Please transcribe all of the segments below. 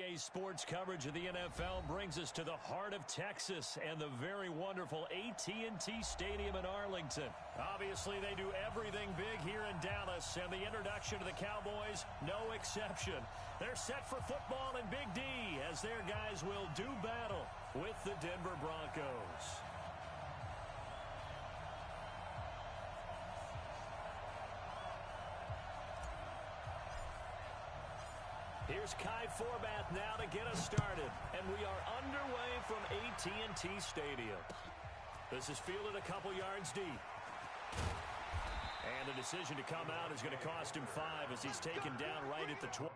Today's sports coverage of the NFL brings us to the heart of Texas and the very wonderful AT&T Stadium in Arlington. Obviously, they do everything big here in Dallas, and the introduction to the Cowboys, no exception. They're set for football in Big D as their guys will do battle with the Denver Broncos. Here's Kai Forbath now to get us started. And we are underway from AT&T Stadium. This is fielded a couple yards deep. And the decision to come out is going to cost him 5 as he's taken down right at the 20.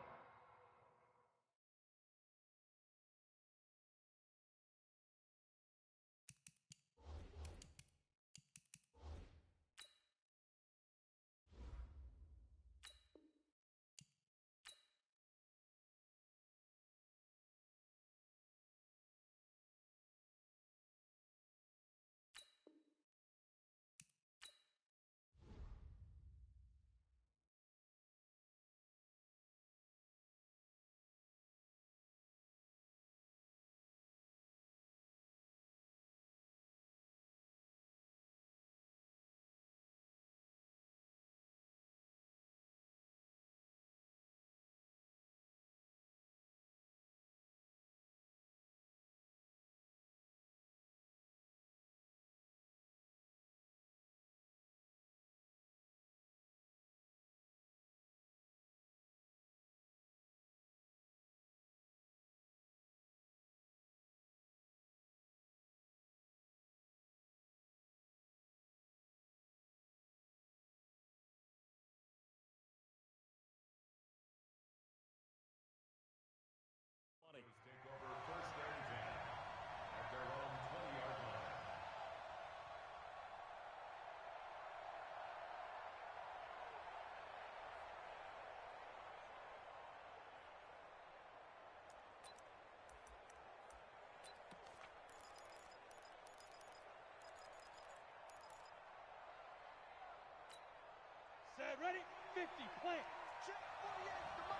Set, ready, 50, play. Check, 48, the mic.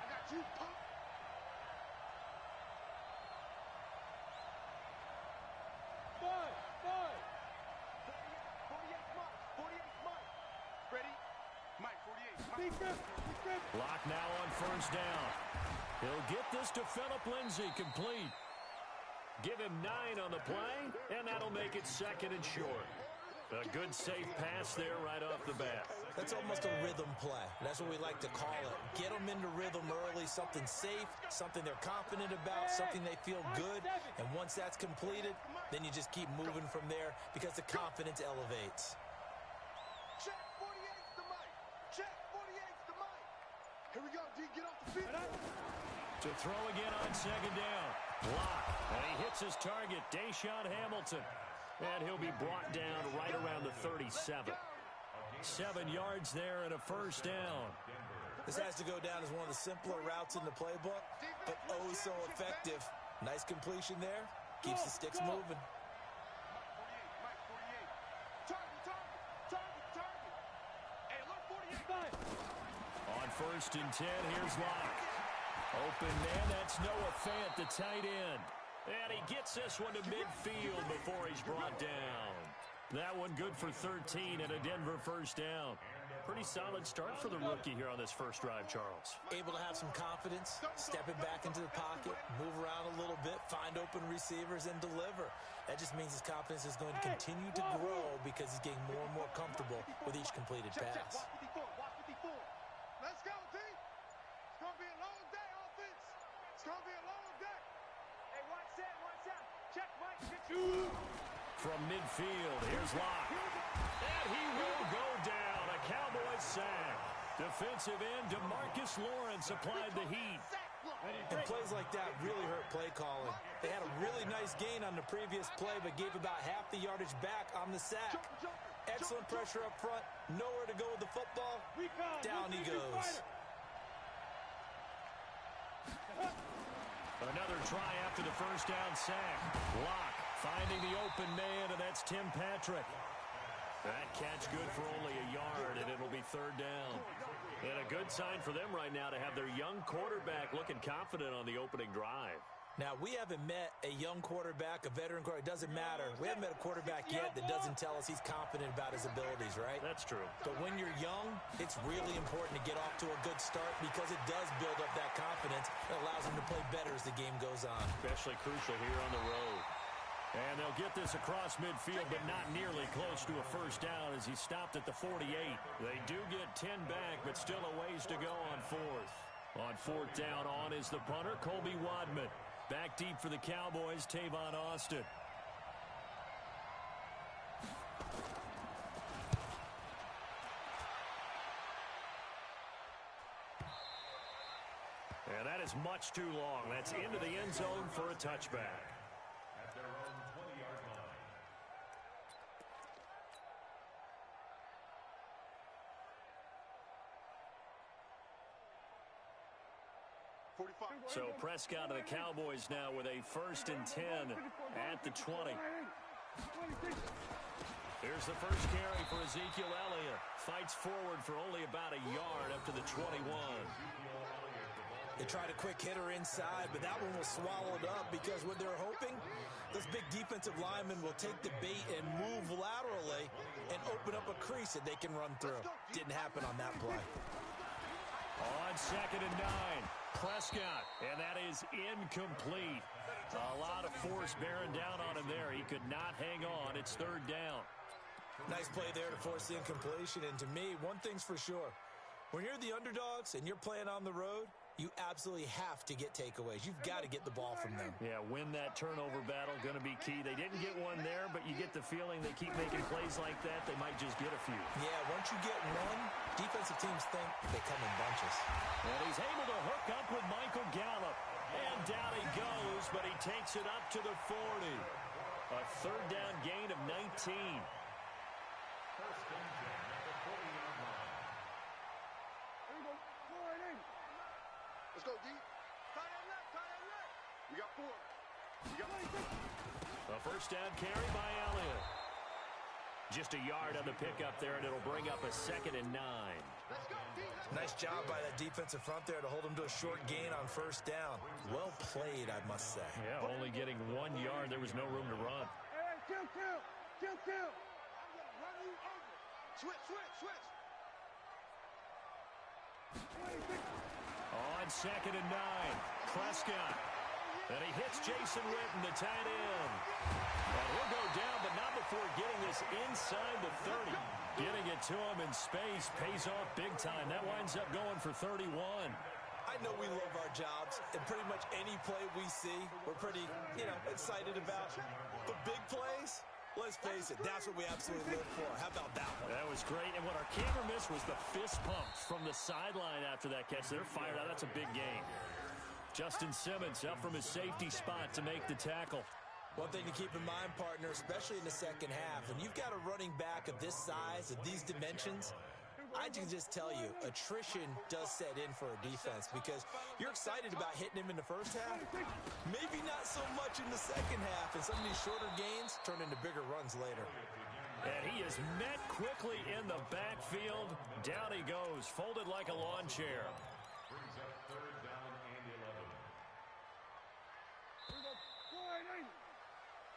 I got you, pump. Five. 48, Mike. Ready? Mike, 48, Mike. Lock now on first down. He'll get this to Phillip Lindsay complete. Give him 9 on the play, and that'll make it second and short. A good, safe pass there right off the bat. That's almost a rhythm play. That's what we like to call it. Get them into rhythm early, something safe, something they're confident about, something they feel good. And once that's completed, then you just keep moving from there because the confidence elevates. Check, 48's the mic. Check, 48's the mic. Here we go, D. Get off the field. To throw again on second down. Block. And he hits his target, Deshaun Hamilton. And he'll be brought down right around the 37. 7 yards there and a first down. This has to go down as one of the simpler routes in the playbook, but oh so effective. Nice completion there. Keeps the sticks moving. Mike 48. Target. Hey, look, 48. On first and 10, here's Locke. Open man, that's Noah Fant, the tight end. And he gets this one to midfield before he's brought down. That one good for 13 and a Denver first down. Pretty solid start for the rookie here on this first drive, Charles. Able to have some confidence, stepping back into the pocket, move around a little bit, find open receivers, and deliver. That just means his confidence is going to continue to grow because he's getting more and more comfortable with each completed pass. Watch 54. Let's go, D. It's going to be a long day, offense. It's going to be a long day. Hey, watch that. Check, Mike. From midfield, here's Locke. And he will go down. A Cowboys sack. Defensive end DeMarcus Lawrence applied the heat. And plays like that really hurt play calling. They had a really nice gain on the previous play, but gave about half the yardage back on the sack. Excellent pressure up front. Nowhere to go with the football. Down he goes. Another try after the first down sack. Locke finding the open man, and that's Tim Patrick. That catch good for only a yard, and it'll be third down. And a good sign for them right now to have their young quarterback looking confident on the opening drive. Now, we haven't met a young quarterback, a veteran quarterback. It doesn't matter. We haven't met a quarterback yet that doesn't tell us he's confident about his abilities, right? That's true. But when you're young, it's really important to get off to a good start because it does build up that confidence. It allows him to play better as the game goes on. Especially crucial here on the road. And they'll get this across midfield, but not nearly close to a first down as he stopped at the 48. They do get 10 back, but still a ways to go on fourth. On fourth down, on is the punter, Colby Wadman. Back deep for the Cowboys, Tavon Austin. And that is much too long. That's into the end zone for a touchback. At their own 20-yard line. So Prescott of the Cowboys now with a 1st and 10 at the 20. Here's the first carry for Ezekiel Elliott. Fights forward for only about a yard up to the 21. They tried a quick hitter inside, but that one was swallowed up because what they're hoping, this big defensive lineman will take the bait and move laterally and open up a crease that they can run through. Didn't happen on that play. On 2nd and 9, Prescott, and that is incomplete. A lot of force bearing down on him there. He could not hang on. It's 3rd down. Nice play there to force the incompletion. And to me, one thing's for sure. When you're the underdogs and you're playing on the road, you absolutely have to get takeaways. You've got to get the ball from them. Yeah, win that turnover battle, going to be key. They didn't get one there, but you get the feeling they keep making plays like that, they might just get a few. Yeah, once you get one, defensive teams think they come in bunches. And he's able to hook up with Michael Gallup. And down he goes, but he takes it up to the 40. A 3rd down gain of 19. First and 10 at the 40-yard line. Let's go, D. Tight end left, tight end left. We got 4. We got A first down carry by Elliott. Just a yard on the pickup there, and it'll bring up a 2nd and 9. Let's go, D. Nice job by that defensive front there to hold him to a short gain on 1st down. Well played, I must say. Yeah, only getting 1 yard. There was no room to run. Hey, kill. I'm gonna run you over. Switch. On 2nd and 9, Prescott. And he hits Jason Witten, the tight end. And he'll go down, but not before getting this inside the 30. Getting it to him in space pays off big time. That winds up going for 31. I know we love our jobs, and pretty much any play we see, we're pretty, excited about. But big plays, let's face it, that's what we absolutely live for. How about that one? That was great, and what our camera missed was the fist pumps from the sideline after that catch. They're fired out. That's a big game. Justin Simmons up from his safety spot to make the tackle. One thing to keep in mind, partner, especially in the second half, when you've got a running back of this size, of these dimensions, I can just tell you, attrition does set in for a defense because you're excited about hitting him in the first half. Maybe not so much in the second half, and some of these shorter gains turn into bigger runs later. And he is met quickly in the backfield. Down he goes, folded like a lawn chair. Brings up 3rd down and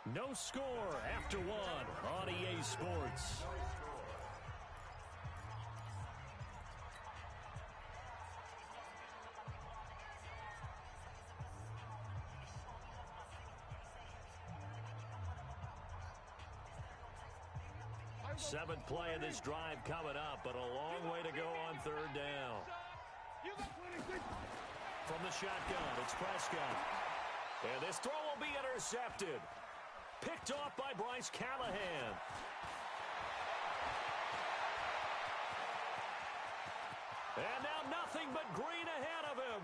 11. No score after 1 on EA Sports. Seventh play of this drive coming up, but a long way to go on 3rd down. From the shotgun, it's Prescott. And this throw will be intercepted. Picked off by Bryce Callahan. And now nothing but green ahead of him.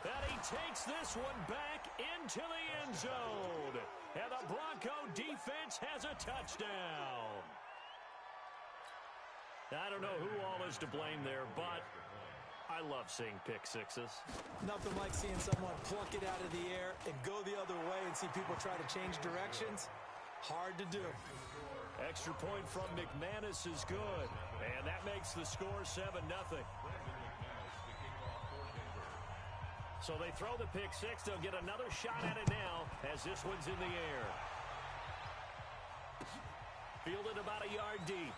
And he takes this one back into the end zone. And the Bronco defense has a touchdown. I don't know who all is to blame there, but I love seeing pick sixes. Nothing like seeing someone pluck it out of the air and go the other way and see people try to change directions. Hard to do. Extra point from McManus is good, and that makes the score 7-0. So they throw the pick six. They'll get another shot at it now as this one's in the air. Fielded about a yard deep.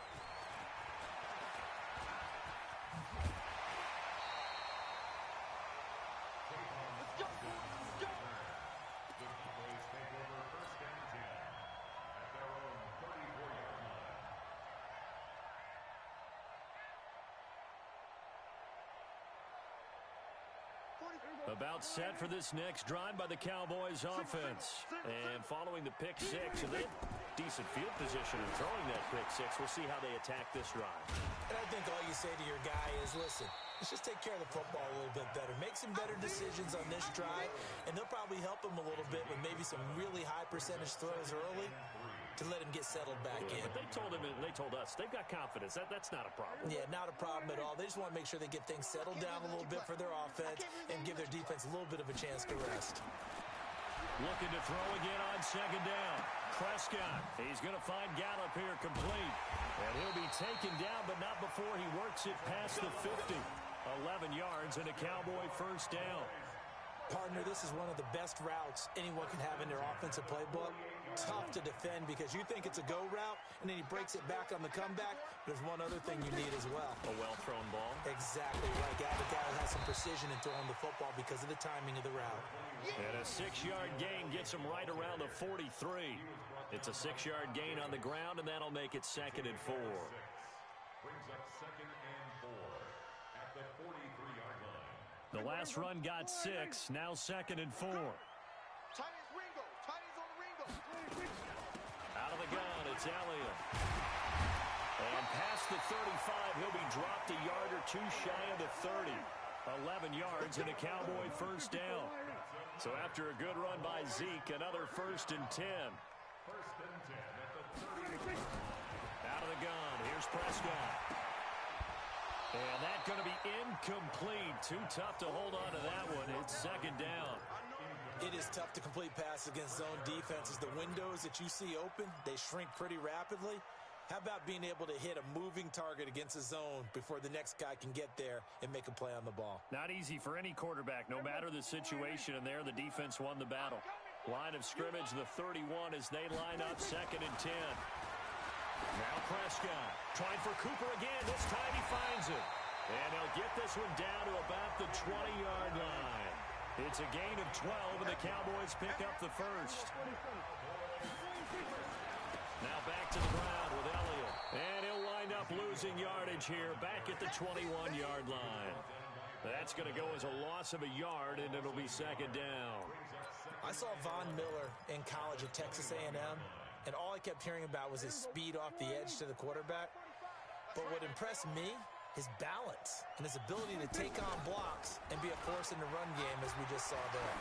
About set for this next drive by the Cowboys offense. And following the pick six, and they have decent field position in throwing that pick six. We'll see how they attack this drive. And I think all you say to your guy is, listen, let's just take care of the football a little bit better. Make some better decisions on this drive, and they'll probably help him a little bit with maybe some really high percentage throws early to let him get settled back in. But they told him, and they told us, they've got confidence. That's not a problem. Yeah, not a problem at all. They just want to make sure they get things settled down a little bit for their offense and give their defense a little bit of a chance to rest. Looking to throw again on second down. Prescott, he's going to find Gallup here complete. And he'll be taken down, but not before he works it past the 50. 11 yards and a Cowboy first down. Partner, this is one of the best routes anyone can have in their offensive playbook. Tough to defend because you think it's a go route, and then he breaks it back on the comeback. There's one other thing you need as well. A well-thrown ball. Exactly right. The guy has some precision in throwing the football because of the timing of the route. And a 6-yard gain gets him right around the 43. It's a 6-yard gain on the ground, and that'll make it 2nd and 4. Brings up 2nd and 4 at the 43-yard line. The last run got 6, now 2nd and 4. Out of the gun, it's Elliott. And past the 35, he'll be dropped a yard or two shy of the 30. 11 yards and a Cowboy first down. So after a good run by Zeke, another 1st and 10. 1st and 10 at the 30. Out of the gun, here's Prescott. And that's going to be incomplete. Too tough to hold on to that one. It's 2nd down. It is tough to complete passes against zone defenses. The windows that you see open, they shrink pretty rapidly. How about being able to hit a moving target against a zone before the next guy can get there and make a play on the ball? Not easy for any quarterback, no matter the situation. And there, the defense won the battle. Line of scrimmage, the 31 as they line up 2nd and 10. Now Prescott trying for Cooper again. This time he finds it. And he'll get this one down to about the 20-yard line. It's a gain of 12, and the Cowboys pick up the first. Now back to the ground with Elliott. And he'll wind up losing yardage here back at the 21-yard line. That's going to go as a loss of a yard, and it'll be 2nd down. I saw Von Miller in college at Texas A&M, and all I kept hearing about was his speed off the edge to the quarterback. But what impressed me, his balance and his ability to take on blocks and be a force in the run game, as we just saw there.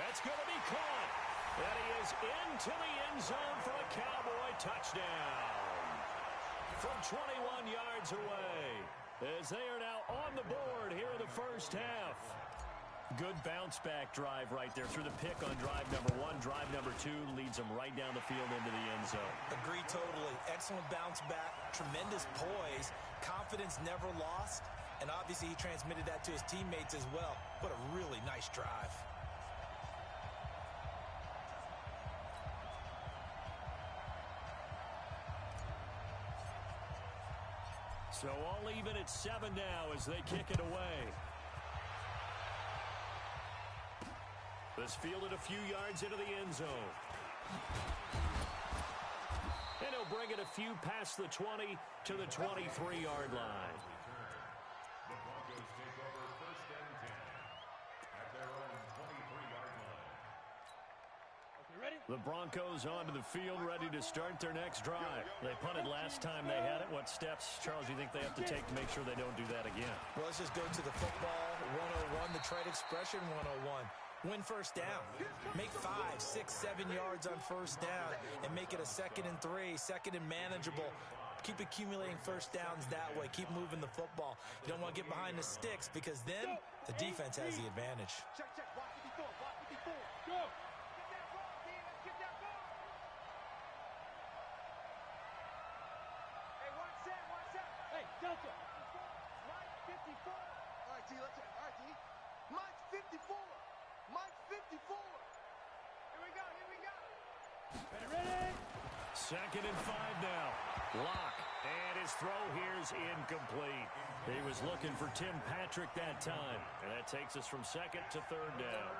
That's going to be caught. And he is into the end zone for a Cowboy touchdown. From 21 yards away, as they are now on the board here in the first half. Good bounce-back drive right there through the pick on drive number 1. Drive number 2 leads them right down the field into the end zone. Agree totally. Excellent bounce back, tremendous poise, confidence never lost, and obviously he transmitted that to his teammates as well. What a really nice drive. So all even at 7 now as they kick it away. This fielded a few yards into the end zone. And he'll bring it a few past the 20 to the 23-yard line. The Broncos take over 1st and 10 at their own 23-yard line. The Broncos onto the field, ready to start their next drive. They punted last time they had it. What steps, Charles, do you think they have to take to make sure they don't do that again? Well, let's just go to the football 101, the trade expression 101. Win first down. Make 5, 6, 7 yards on first down and make it a 2nd and 3, 2nd and manageable. Keep accumulating first downs that way. Keep moving the football. You don't want to get behind the sticks because then the defense has the advantage. Check, check. Block 54. Block 54. Go. Get that ball, D. Let's get that ball. Hey, one set. Hey, Delta. Right, 54. All right, T, let's hit. All right, T. Mike's 54. Mike's 54. Here we go, here we go. Ready? 2nd and 5 now. Lock. And his throw here's incomplete. He was looking for Tim Patrick that time. And that takes us from 2nd to 3rd down.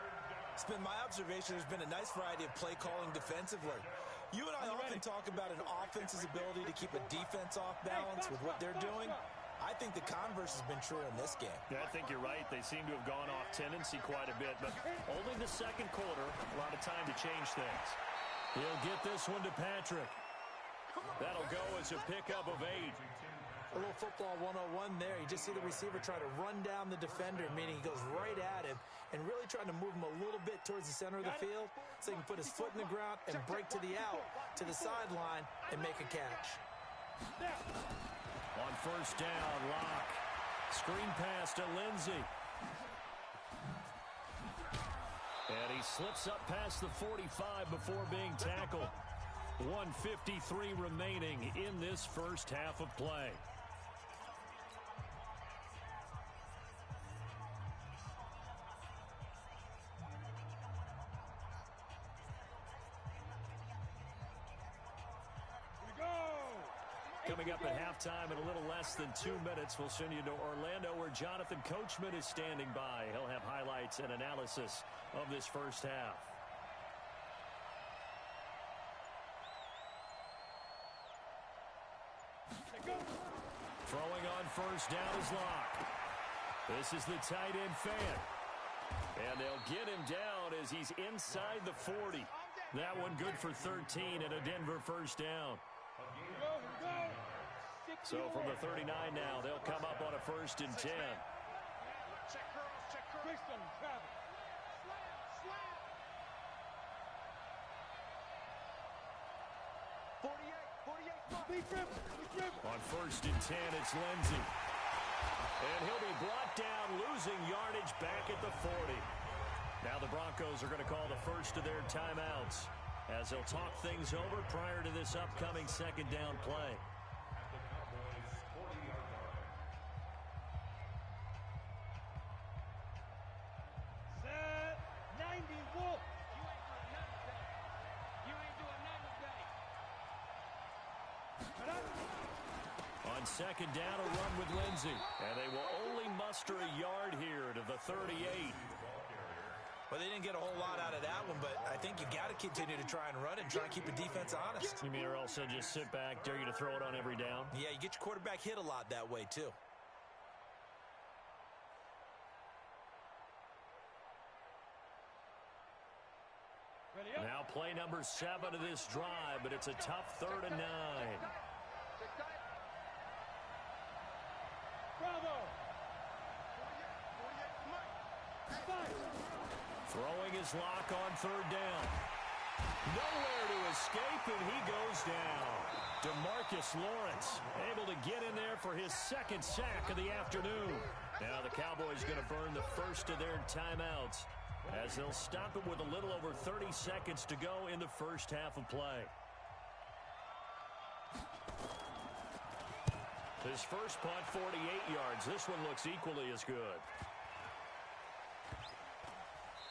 It's been my observation there's been a nice variety of play calling defensively. You and I often talk about an offense's ability to keep a defense off balance with what they're doing. I think the converse has been true in this game. Yeah, I think you're right. They seem to have gone off tendency quite a bit, but only the 2nd quarter, a lot of time to change things. He'll get this one to Patrick. That'll go as a pickup of 8. A little football 101 there. You just see the receiver try to run down the defender, meaning he goes right at him and really trying to move him a little bit towards the center of the field so he can put his foot in the ground and break to the out, to the sideline, and make a catch. On 1st down, Lock. Screen pass to Lindsey. And he slips up past the 45 before being tackled. 1:53 remaining in this first half of play. Coming up at halftime in a little less than 2 minutes, we'll send you to Orlando where Jonathan Coachman is standing by. He'll have highlights and analysis of this first half. Throwing on 1st down is Lock. This is the tight end fan. And they'll get him down as he's inside the 40. That one good for 13 and a Denver 1st down. So from the 39 now, they'll come up on a 1st and 10. Check curls, check curls. 48. On 1st and 10, it's Lindsey. And he'll be brought down, losing yardage back at the 40. Now the Broncos are going to call the first of their timeouts as they'll talk things over prior to this upcoming 2nd down play. On 2nd down, a run with Lindsey. And they will only muster a yard here to the 38. Well, they didn't get a whole lot out of that one, but I think you got to continue to try and run and try and keep the defense honest. You mean or also just sit back, dare you to throw it on every down? Yeah, you get your quarterback hit a lot that way, too. Now play number 7 of this drive, but it's a tough 3rd and 9. Bravo. Throwing his Lock on 3rd down. Nowhere to escape, and he goes down. DeMarcus Lawrence able to get in there for his 2nd sack of the afternoon. Now the Cowboys going to burn the first of their timeouts as they'll stop it with a little over 30 seconds to go in the first half of play. His first punt, 48 yards. This one looks equally as good.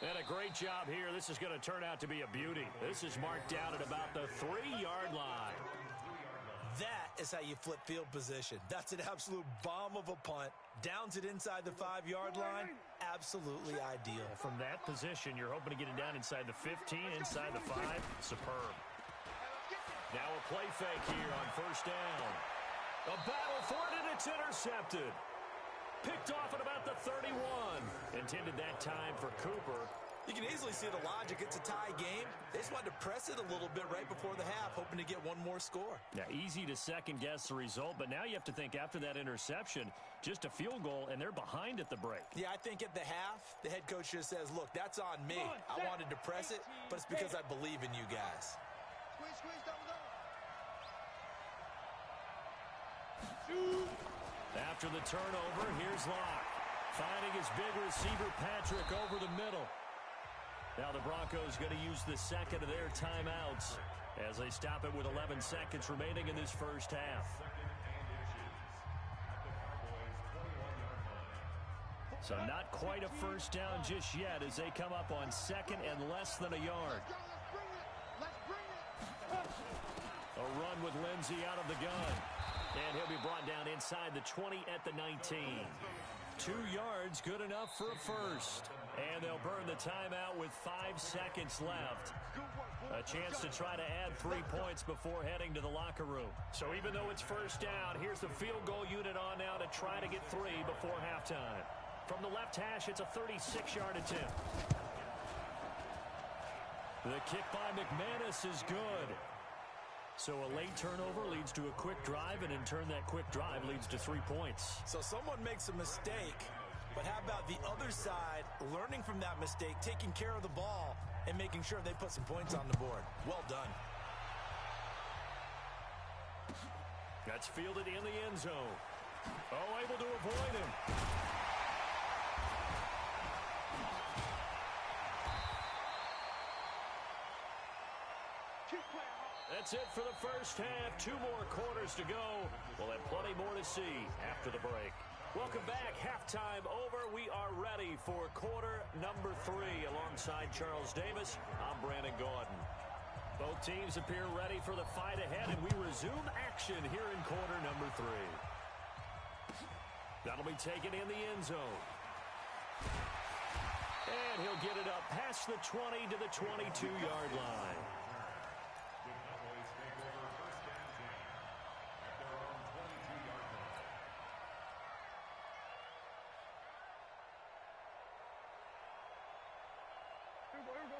And a great job here. This is going to turn out to be a beauty. This is marked down at about the 3-yard line. That is how you flip field position. That's an absolute bomb of a punt. Downs it inside the 5-yard line. Absolutely ideal. From that position, you're hoping to get it down inside the 15, inside the 5. Superb. Now a play fake here on 1st down. A battle for it, and it's intercepted. Picked off at about the 31. Intended that time for Cooper. You can easily see the logic. It's a tie game. They just wanted to press it a little bit right before the half, hoping to get one more score. Yeah, easy to second-guess the result, but now you have to think after that interception, just a field goal, and they're behind at the break. Yeah, I think at the half, the head coach just says, look, that's on me. I wanted to press it, but it's because I believe in you guys. Squeeze, double. After the turnover, here's Lock. Finding his big receiver, Patrick, over the middle. Now the Broncos going to use the 2nd of their timeouts as they stop it with 11 seconds remaining in this first half. So not quite a first down just yet as they come up on second and less than a yard. A run with Lindsey out of the gun. And he'll be brought down inside the 20 at the 19. 2 yards, good enough for a first. And they'll burn the timeout with 5 seconds left. A chance to try to add 3 points before heading to the locker room. So even though it's first down, here's the field goal unit on now to try to get 3 before halftime. From the left hash, it's a 36-yard attempt. The kick by McManus is good. So a late turnover leads to a quick drive, and in turn that quick drive leads to 3 points. So someone makes a mistake, but how about the other side learning from that mistake, taking care of the ball, and making sure they put some points on the board? Well done. That's fielded in the end zone. Oh, able to avoid him. That's it for the first half. 2 more quarters to go. We'll have plenty more to see after the break. Welcome back. Halftime over. We are ready for quarter number 3. Alongside Charles Davis, I'm Brandon Gaudin. Both teams appear ready for the fight ahead, and we resume action here in quarter number 3. That'll be taken in the end zone. And he'll get it up past the 20 to the 22-yard line.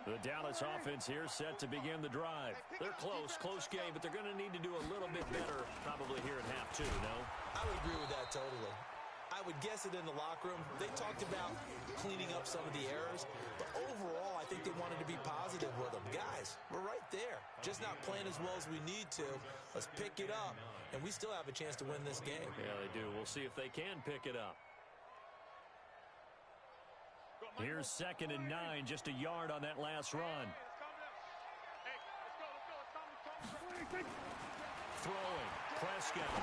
The Dallas offense here set to begin the drive. They're close game, but they're going to need to do a little bit better probably here in half 2, no? I would agree with that totally. I would guess it in the locker room. They talked about cleaning up some of the errors, but overall, I think they wanted to be positive with them. Guys, we're right there. Just not playing as well as we need to. Let's pick it up, and we still have a chance to win this game. Yeah, they do. We'll see if they can pick it up. Here's 2nd and 9, just a yard on that last run. Throwing, Prescott.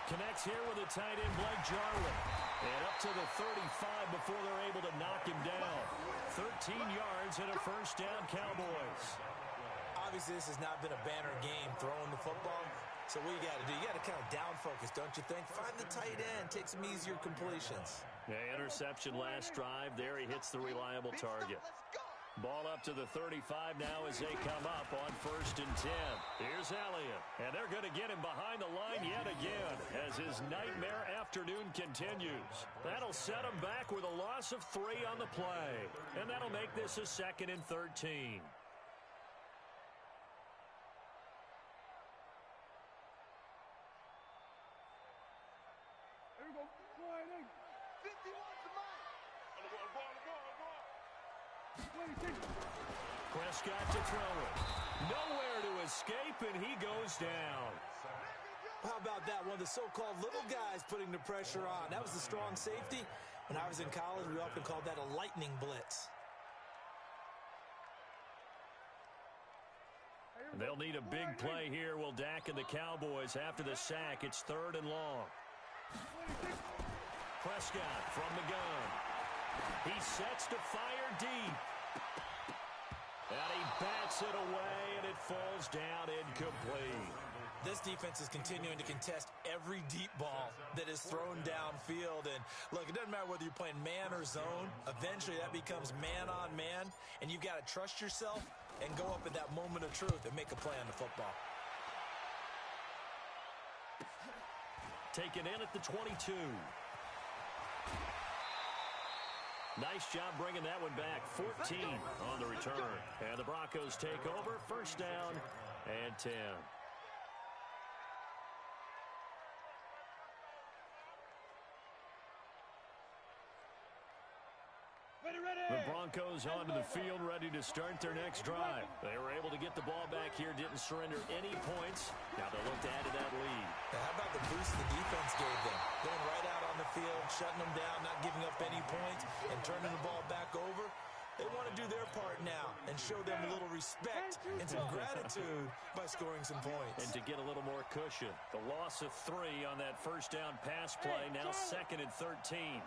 Connects here with a tight end, Blake Jarwin. And up to the 35 before they're able to knock him down. 13 yards and a first down, Cowboys. Obviously, this has not been a banner game throwing the football. So what you got to do, you got to kind of down focus, don't you think? Find the tight end, take some easier completions. Yeah, interception last drive. There he hits the reliable target. Ball up to the 35 now as they come up on 1st and 10. Here's Elliott, and they're going to get him behind the line yet again as his nightmare afternoon continues. That'll set him back with a loss of 3 on the play, and that'll make this a 2nd and 13. Prescott to throw it. Nowhere to escape, and he goes down. How about that? One of the so-called little guys putting the pressure on. That was the strong safety. When I was in college, we often called that a lightning blitz. They'll need a big play here. Will Dak and the Cowboys after the sack. It's 3rd and long. Prescott from the gun. He sets to fire deep. And he bats it away, and it falls down incomplete. This defense is continuing to contest every deep ball that is thrown downfield. And, look, it doesn't matter whether you're playing man or zone. Eventually, that becomes man-on-man, and you've got to trust yourself and go up at that moment of truth and make a play on the football. Taken in at the 22. Nice job bringing that one back. 14 on the return. And the Broncos take over. 1st down and 10. The Broncos onto the field, ready to start their next drive. They were able to get the ball back here, didn't surrender any points. Now they'll look to add to that lead. Now, how about the boost the defense gave them? Going right out on the field, shutting them down, not giving up any points, and turning the ball back over. They want to do their part now and show them a little respect and some gratitude by scoring some points. And to get a little more cushion. The loss of 3 on that first down pass play, now 2nd and 13.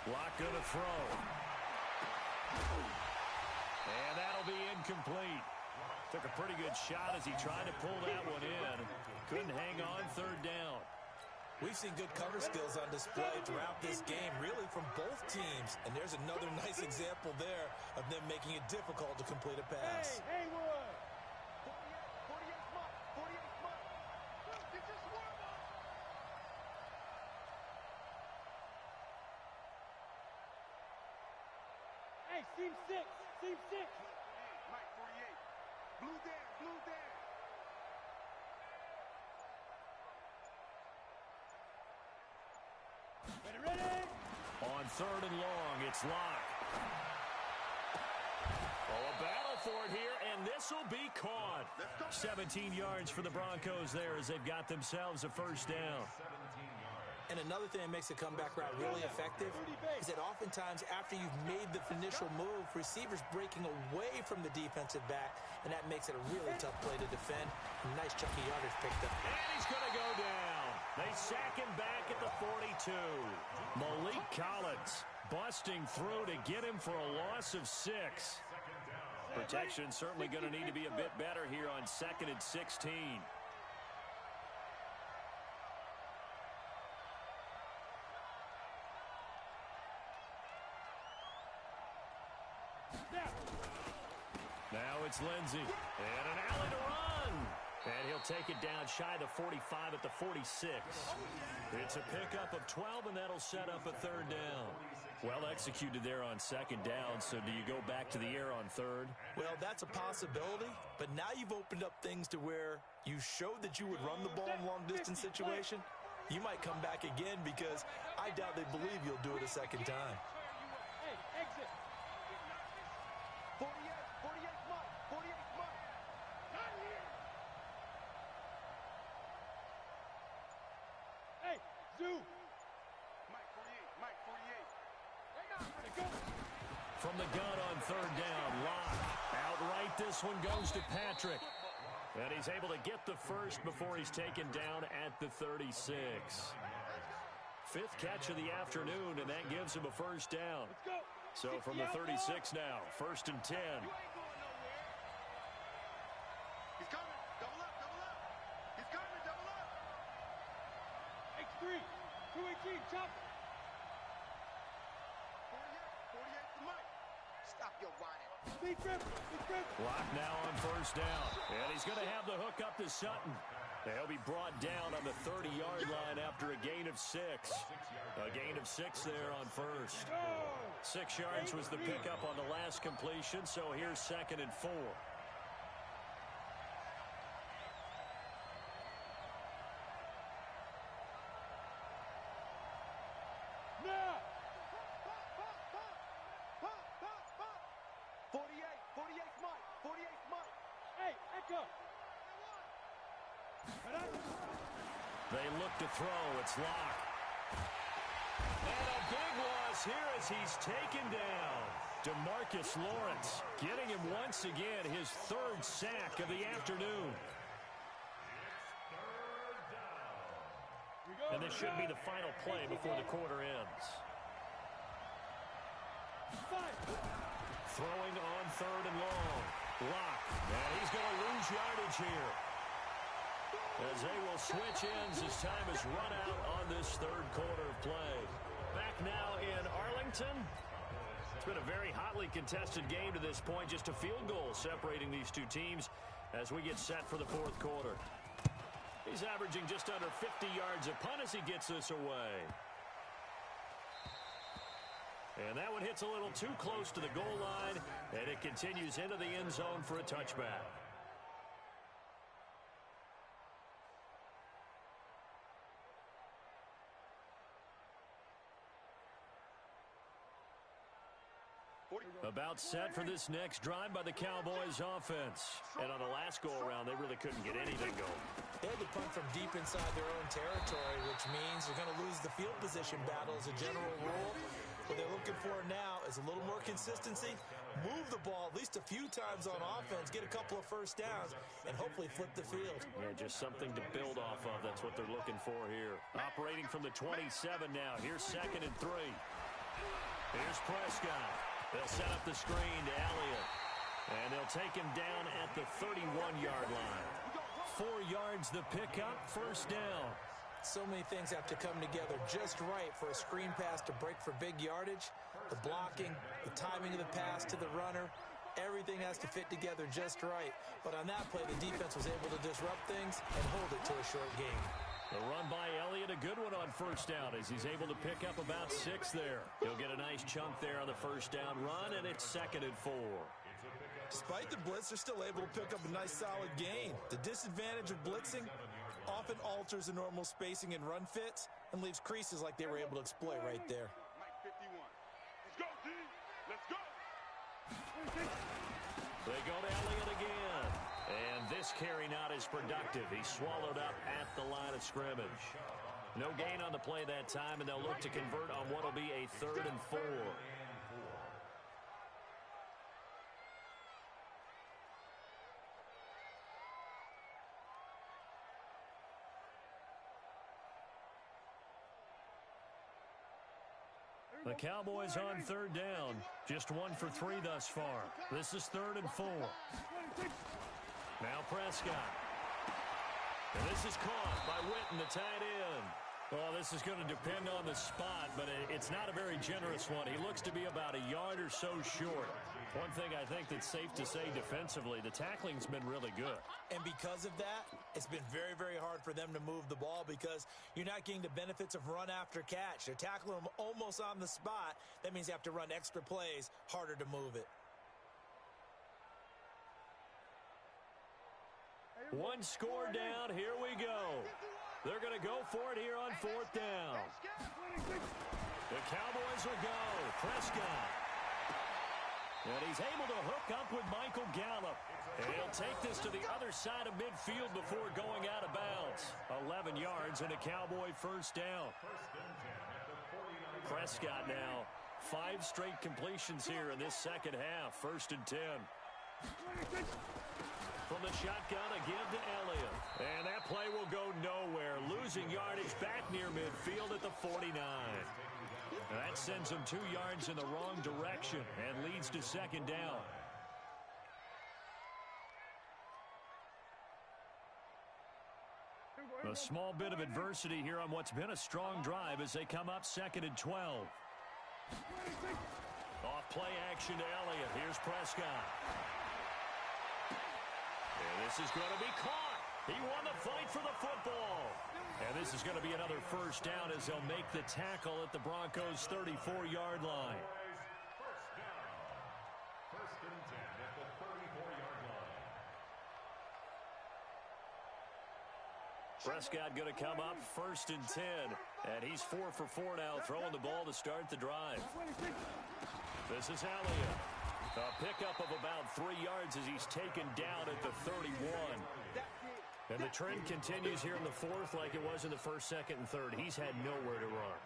Lock gonna throw. And that'll be incomplete. Took a pretty good shot as he tried to pull that one in. Couldn't hang on third down. We've seen good cover skills on display throughout this game, really from both teams. And there's another nice example there of them making it difficult to complete a pass. Hey, Haywood! 48 smart, 48 smart. Get your swerve on! Hey, seam 6, seam 6. Mike, 48. Blue down, blue down. Ready? On third and long, it's Locke. Oh, a battle for it here, and this will be caught. 17 yards for the Broncos there as they've got themselves a first down. And another thing that makes the comeback route really effective is that oftentimes after you've made the initial move, receivers breaking away from the defensive back, and that makes it a really tough play to defend. A nice chunky yardage picked up. And he's going to go down. They sack him back at the 42. Malik Collins busting through to get him for a loss of 6. Protection certainly going to need to be a bit better here on 2nd and 16. Now it's Lindsey. And an alley to run. And he'll take it down shy of the 45 at the 46. It's a pickup of 12, and that'll set up a third down. Well executed there on 2nd down, so do you go back to the air on 3rd? Well, that's a possibility, but now you've opened up things to where you showed that you would run the ball in long-distance situation. You might come back again because I doubt they believe you'll do it a second time. Hey, exit. 48 smart, 48 smart. Not here. Hey, Zoo. Mike 48, Mike 48. Right now, go. From the gun on 3rd down, Locke. Outright, this one goes to Patrick. And he's able to get the first before he's taken down at the 36. 5th catch of the afternoon, and that gives him a first down. Let's go. So from the 36 now, 1st and 10. You ain't going nowhere. He's coming. Double up, double up. He's coming, double up. X3, 218, chop. 48 to Mike. Stop your whining. Speed trip, speed trip. Locke now on 1st down. And he's going to have the hook up to Sutton. They'll be brought down on the 30-yard line after a gain of 6. A gain of 6 there on 1st. 6 yards was the pickup on the last completion, so here's 2nd and 4. Now. 48 smart, 48 smart. Hey, Echo. They look to throw. It's Locke. And a big loss here as he's taken down. DeMarcus Lawrence getting him once again his 3rd sack of the afternoon. And this should be the final play before the quarter ends. Throwing on 3rd and long. Locke. And he's going to lose yardage here. As they will switch ends as time is run out on this 3rd quarter of play. Back now in Arlington. It's been a very hotly contested game to this point. Just a field goal separating these two teams as we get set for the 4th quarter. He's averaging just under 50 yards a punt as he gets this away. And that one hits a little too close to the goal line, and it continues into the end zone for a touchback. About set for this next drive by the Cowboys offense. And on the last go-around, they really couldn't get anything going. They had to punt from deep inside their own territory, which means they're going to lose the field position battle as a general rule. What they're looking for now is a little more consistency, move the ball at least a few times on offense, get a couple of first downs, and hopefully flip the field. Yeah, just something to build off of. That's what they're looking for here. Operating from the 27 now. Here's 2nd and 3. Here's Prescott. They'll set up the screen to Elliott. And they'll take him down at the 31-yard line. 4 yards the pickup, first down. So many things have to come together just right for a screen pass to break for big yardage. The blocking, the timing of the pass to the runner, everything has to fit together just right. But on that play, the defense was able to disrupt things and hold it to a short game. The run by Elliott, a good one on first down as he's able to pick up about 6 there. He'll get a nice chunk there on the first down run, and it's 2nd and 4. Despite the blitz, they're still able to pick up a nice solid gain. The disadvantage of blitzing often alters the normal spacing and run fits and leaves creases like they were able to exploit right there. Mike 51. Let's go, D. Let's go. They go to Elliott again. And this carry not as productive. He's swallowed up at the line of scrimmage. No gain on the play that time, and they'll look to convert on what will be a 3rd and 4. The Cowboys on 3rd down. Just 1 for 3 thus far. This is 3rd and 4. Now Prescott. And this is caught by Witten, the tight end. Well, this is going to depend on the spot, but it's not a very generous one. He looks to be about a yard or so short. One thing I think that's safe to say defensively, the tackling's been really good. And because of that, it's been very, very hard for them to move the ball because you're not getting the benefits of run after catch. They're tackling them almost on the spot. That means you have to run extra plays, harder to move it. One score down. Here we go. They're going to go for it here on 4th down. The Cowboys will go. Prescott. And he's able to hook up with Michael Gallup. And he'll take this to the other side of midfield before going out of bounds. 11 yards and a Cowboy first down. Prescott now. 5 straight completions here in this second half. 1st and 10. From the shotgun, a give to Elliott. And that play will go nowhere. Losing yardage back near midfield at the 49. And that sends him 2 yards in the wrong direction and leads to 2nd down. A small bit of adversity here on what's been a strong drive as they come up 2nd and 12. Off play action to Elliott. Here's Prescott. And this is going to be caught. He won the fight for the football. And this is going to be another first down as they'll make the tackle at the Broncos' 34-yard line. First and 10 at the 34-yard line. Prescott going to come up 1st and 10. And he's 4 for 4 now, throwing the ball to start the drive. This is Elliott. A pickup of about 3 yards as he's taken down at the 31. And the trend continues here in the 4th like it was in the 1st, 2nd, and 3rd. He's had nowhere to run.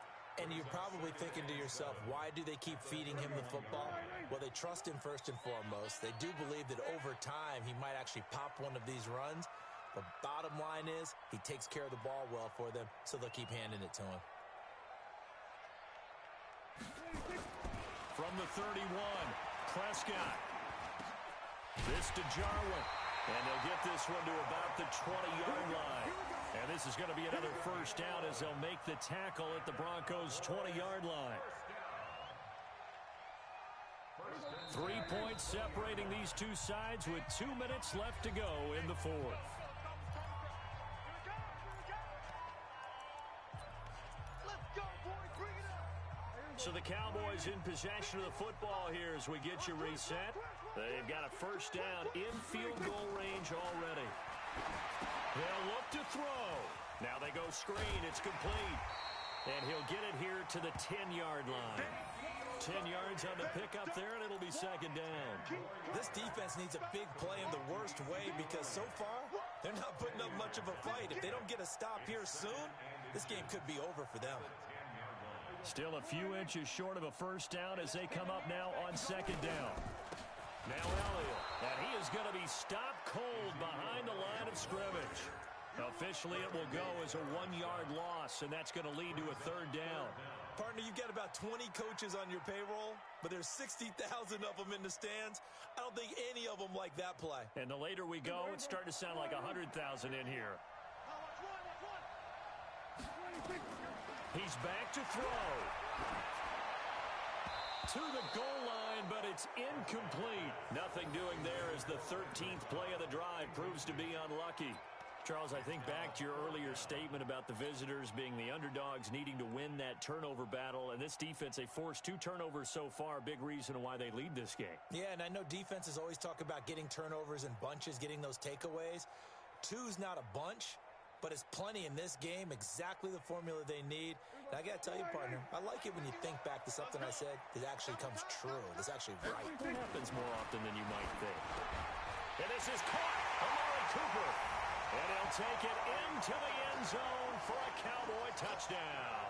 And you're probably thinking to yourself, why do they keep feeding him the football? Well, they trust him first and foremost. They do believe that over time he might actually pop one of these runs. The bottom line is he takes care of the ball well for them, so they'll keep handing it to him. From the 31, Prescott. This to Jarwin. And they'll get this one to about the 20-yard line. And this is going to be another first down as they'll make the tackle at the Broncos' 20-yard line. 3 points separating these two sides with 2 minutes left to go in the 4th. So the Cowboys in possession of the football here as we get you reset. They've got a first down in field goal range already. They'll look to throw. Now they go screen. It's complete. And he'll get it here to the 10-yard line. 10 yards on the pickup there, and it'll be 2nd down. This defense needs a big play in the worst way because so far they're not putting up much of a fight. If they don't get a stop here soon, this game could be over for them. Still a few inches short of a first down as they come up now on 2nd down. Now Elliott, and he is going to be stopped cold behind the line of scrimmage. Officially, it will go as a 1-yard loss, and that's going to lead to a 3rd down. Partner, you've got about 20 coaches on your payroll, but there's 60,000 of them in the stands. I don't think any of them like that play. And the later we go, it's starting to sound like 100,000 in here. He's back to throw. To the goal line, but it's incomplete. Nothing doing there as the 13th play of the drive proves to be unlucky. Charles, I think back to your earlier statement about the visitors being the underdogs needing to win that turnover battle. And this defense, they forced 2 turnovers so far. Big reason why they lead this game. Yeah, and I know defenses always talk about getting turnovers in bunches, getting those takeaways. 2's not a bunch, but it's plenty in this game, exactly the formula they need. And I got to tell you, partner, I like it when you think back to something I said that actually comes true. That's actually right. It happens more often than you might think. And this is caught. Amari Cooper. And he'll take it into the end zone for a Cowboy touchdown.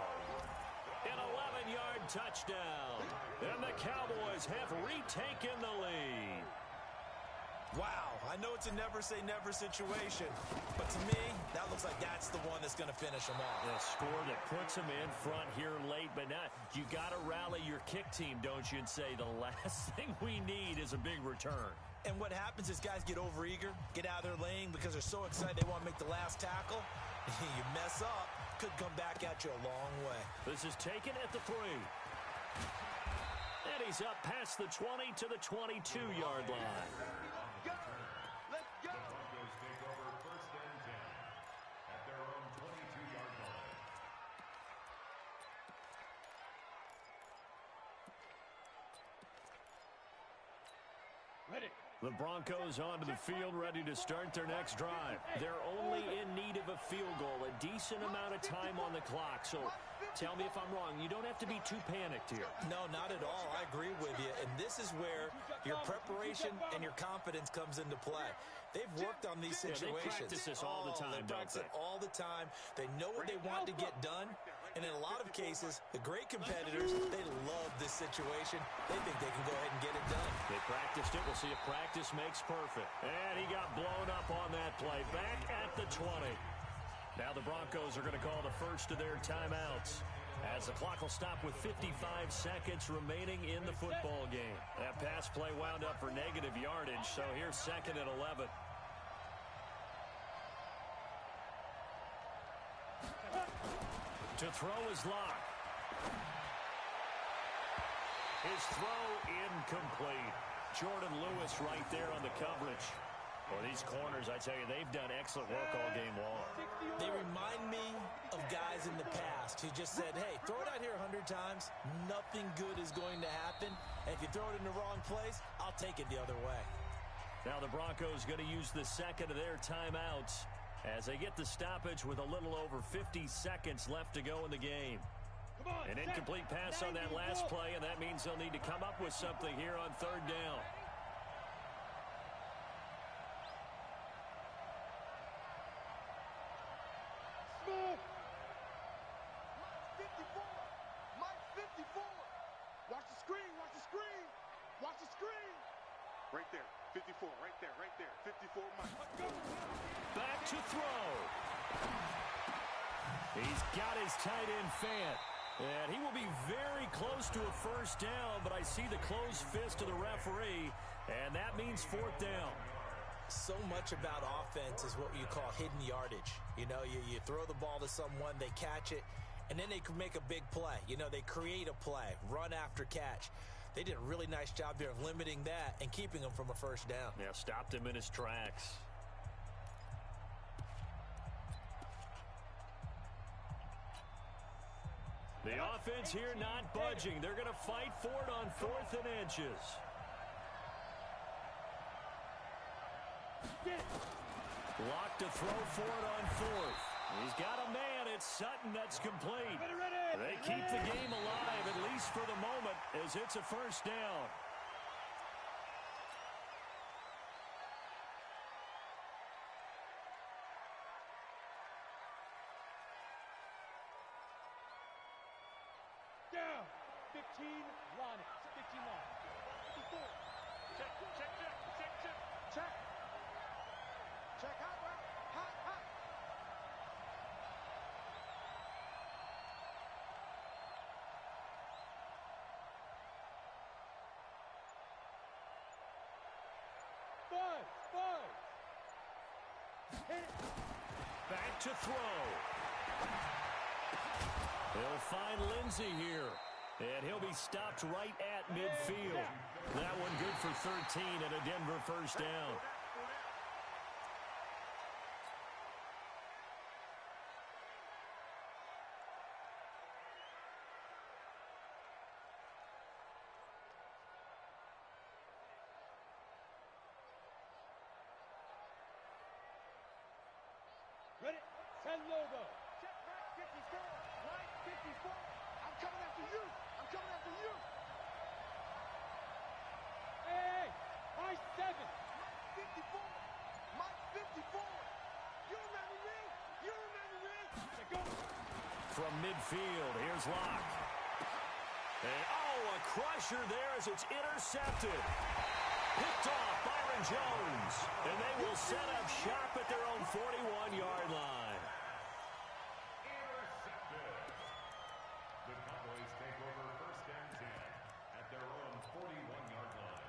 An 11-yard touchdown. And the Cowboys have retaken the lead. Wow, I know it's a never-say-never situation, but to me, that looks like that's the one that's going to finish them off. A score that puts them in front here late, but not. You got to rally your kick team, don't you, and say the last thing we need is a big return. And what happens is guys get overeager, get out of their lane because they're so excited they want to make the last tackle. You mess up, could come back at you a long way. This is taken at the 3. And he's up past the 20 to the 22-yard line. Let's go. The Broncos take over 1st and 10 at their own 22-yard line. Ready. The Broncos onto the field, ready to start their next drive. They're only in need of a field goal, a decent amount of time on the clock. So tell me if I'm wrong. You don't have to be too panicked here. No, not at all. I agree with you. And this is where your preparation and your confidence comes into play. They've worked on these situations. They practice this all the time, they practice it all the time. They know what they want to get done. And in a lot of cases, the great competitors, they love this situation. They think they can go ahead and get it done. They practiced it. We'll see if practice makes perfect. And he got blown up on that play. Back at the 20. Now the Broncos are going to call the first of their timeouts, as the clock will stop with 55 seconds remaining in the football game. That pass play wound up for negative yardage, so here's 2nd and 11. To throw is locked. His throw incomplete. Jordan Lewis right there on the coverage. Well, these corners, I tell you, they've done excellent work all game long. They remind me of guys in the past who just said, hey, throw it out here 100 times. Nothing good is going to happen. And if you throw it in the wrong place, I'll take it the other way. Now the Broncos going to use the 2nd of their timeouts as they get the stoppage with a little over 50 seconds left to go in the game. An incomplete pass on that last play, and that means they'll need to come up with something here on 3rd down. Mike 54. Watch the screen, watch the screen. Watch the screen. Right there, 54, right there, right there. 54, Mike. Back to throw. He's got his tight end Fant. And he will be very close to a 1st down, but I see the closed fist of the referee, and that means 4th down. So much about offense is what you call hidden yardage. You know, you throw the ball to someone, they catch it, and then they can make a big play. You know, they create a play, run after catch. They did a really nice job there of limiting that and keeping him from a 1st down. Yeah, stopped him in his tracks. The offense here not budging. They're going to fight for it on 4th and inches. Locked to throw for it on 4th. He's got a man. It's Sutton that's complete. They keep the game alive, at least for the moment, as it's a 1st down. Down. 15, line it. 15 line. 54. Check, check, check, check, check, check. Check hot, bro. Hot, hot. Buzz. Hit it. Back to throw. He'll find Lindsey here. And he'll be stopped right at midfield. That one good for 13 and a Denver first down. Ready? Send logo. Check back 54. Line 54. I'm coming after you. I'm coming after you. Hey, my 7. Mike 54. Mike 54. You remember me? You remember me? Let's go. From midfield, here's Locke. And, oh, a crusher there as it's intercepted. Picked off Byron Jones. And they will set up shop at their own 41-yard line. Intercepted. The Cowboys take over first and 10 at their own 41-yard line.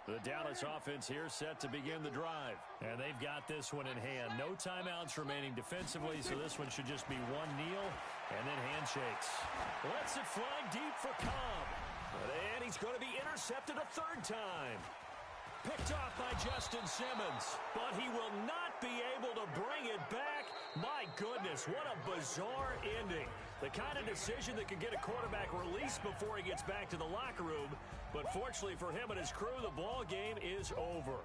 The Dallas offense here set to begin the drive. And they've got this one in hand. No timeouts remaining defensively, so this one should just be one kneel and then handshakes. Lets it fly deep for Cobb. And he's going to be intercepted a third time. Picked off by Justin Simmons, but he will not be able to bring it back. My goodness, what a bizarre ending. The kind of decision that could get a quarterback released before he gets back to the locker room. But fortunately for him and his crew, the ball game is over.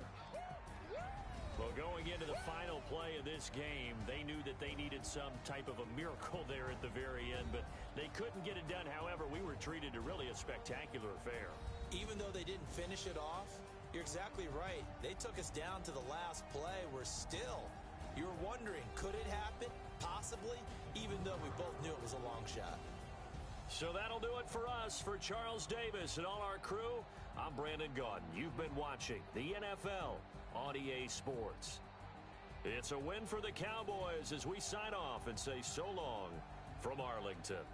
Well, going into the final play of this game, they knew that they needed some type of a miracle there at the very end, but they couldn't get it done. However, we were treated to really a spectacular affair. Even though they didn't finish it off, you're exactly right. They took us down to the last play. We're still, you were wondering, could it happen? Possibly, even though we both knew it was a long shot. So that'll do it for us. For Charles Davis and all our crew, I'm Brandon Gaudin. You've been watching the NFL on EA Sports. It's a win for the Cowboys as we sign off and say so long from Arlington.